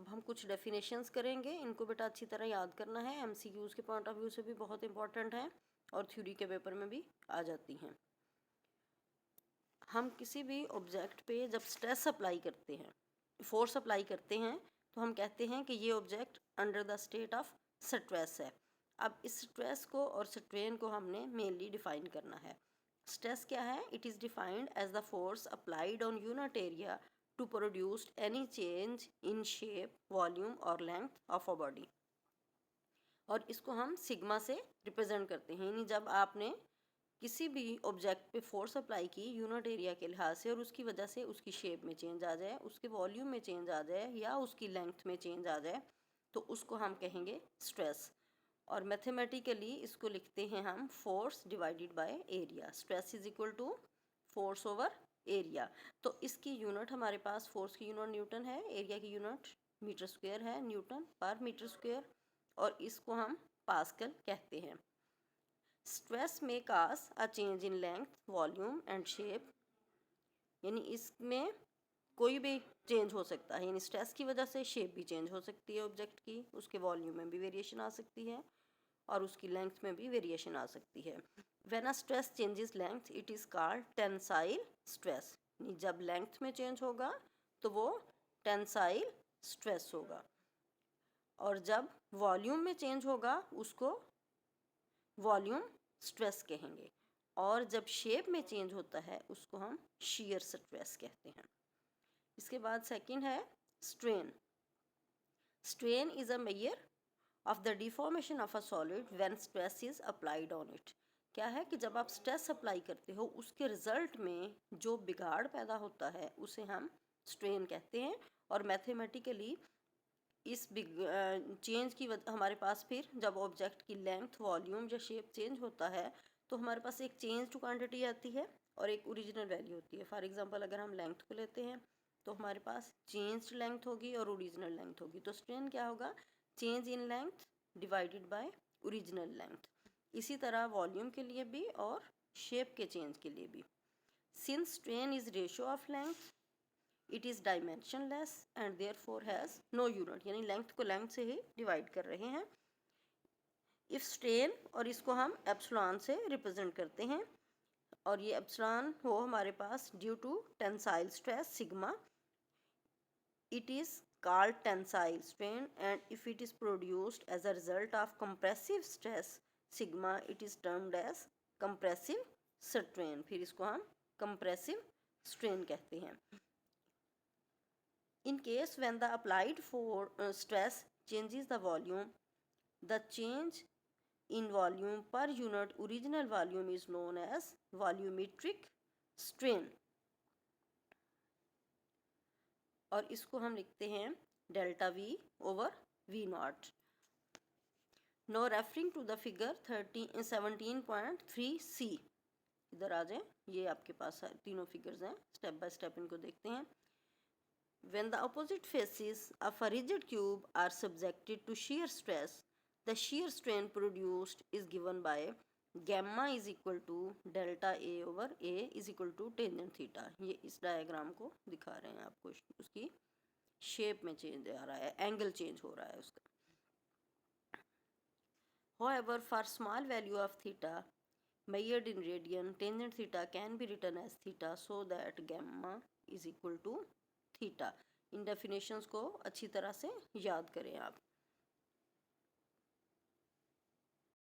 हम कुछ डेफिनेशंस करेंगे, इनको बेटा अच्छी तरह याद करना है, एमसीक्यूज़ के पॉइंट ऑफ व्यू से भी बहुत इंपॉर्टेंट है और थ्योरी के पेपर में भी आ जाती हैं। हम किसी भी ऑब्जेक्ट पे जब स्ट्रेस अप्लाई करते हैं, फोर्स अप्लाई करते हैं, तो हम कहते हैं कि ये object under the state of stress है। अब इस स्ट्रेस को और स्ट्रेन को हमने मेनली डिफाइन करना है। स्ट्रेस क्या है? It is defined as the force applied on unit area to produce any change in shape, volume और लेंथ ऑफ अ बॉडी। और इसको हम सिग्मा से रिप्रेजेंट करते हैं, यानी जब आपने किसी भी ऑब्जेक्ट पे फोर्स अप्लाई की यूनिट एरिया के लिहाज से और उसकी वजह से उसकी शेप में चेंज आ जाए, उसके वॉल्यूम में चेंज आ जाए या उसकी लेंथ में चेंज आ जाए, तो उसको हम कहेंगे स्ट्रेस। और मैथमेटिकली इसको लिखते हैं हम force divided by area. Stress is equal to force over area. तो इसकी यूनिट हमारे पास, फोर्स की यूनिट न्यूटन है, एरिया की यूनिट मीटर स्क्वायर है, न्यूटन पर मीटर स्क्वायर, और इसको हम पास्कल कहते हैं। स्ट्रेस में cause a change in length, volume and shape, यानी इसमें कोई भी चेंज हो सकता है, यानी स्ट्रेस की वजह से शेप भी चेंज हो सकती है ऑब्जेक्ट की, उसके वॉल्यूम में भी वेरिएशन आ सकती है और उसकी लेंथ में भी वेरिएशन आ सकती है। When a stress changes length it is called tensile stress. जब लेंथ में चेंज होगा तो वो टेंसाइल स्ट्रेस होगा, और जब वॉल्यूम में चेंज होगा उसको वॉल्यूम स्ट्रेस कहेंगे, और जब शेप में चेंज होता है उसको हम शीयर स्ट्रेस कहते हैं। इसके बाद सेकंड है strain. Strain is a measure of the deformation of a solid when stress is applied on it. क्या है कि जब आप स्ट्रेस अप्लाई करते हो उसके रिजल्ट में जो बिगाड़ पैदा होता है उसे हम स्ट्रेन कहते हैं। और मैथमेटिकली इस चेंज की हमारे पास फिर जब ऑब्जेक्ट की लेंथ, वॉल्यूम या शेप चेंज होता है तो हमारे पास एक चेंज टू क्वांटिटी आती है और एक ओरिजिनल वैल्यू होती है। फॉर एग्जांपल अगर हम लेंथ को लेते हैं तो हमारे पास चेंज्ड लेंथ होगी और ओरिजिनल लेंथ होगी। तो स्ट्रेन क्या होगा? Change in length divided by original length. इसी तरह वॉल्यूम के लिए भी और शेप के चेंज के लिए भी। Since strain is ratio of length it is dimensionless and therefore has no unit, यानी लेंथ को लेंथ से ही डिवाइड कर रहे हैं। इफ स्ट्रेन, और इसको हम एप्सिलॉन से रिप्रेजेंट करते हैं, और ये एप्सिलॉन हो हमारे पास due to tensile stress sigma, it is called tensile strain, and if it is produced as a result of compressive stress sigma it is termed as compressive strain। फिर इसको हम compressive strain कहते हैं। In case when the applied stress changes the volume, the change in volume per unit original volume is known as volumetric strain, और इसको हम लिखते हैं delta v over v not. No referring to the figure 17.3c, इधर आ जाए, ये आपके पास तीनों फिगर्स हैं, स्टेप बाय स्टेप इनको देखते हैं। When the opposite faces of a rigid cube are subjected to shear stress, the shear strain produced is given by gamma is equal to delta a over a is equal to tangent theta। ये इस diagram को दिखा रहे हैं आपको, उसकी shape में change आ रहा है, एंगल चेंज हो रहा है उसका। However, for small value of theta measured in radian, tangent theta can be written as theta so that gamma is equal to theta। In definitions को अच्छी तरह से याद करें आप।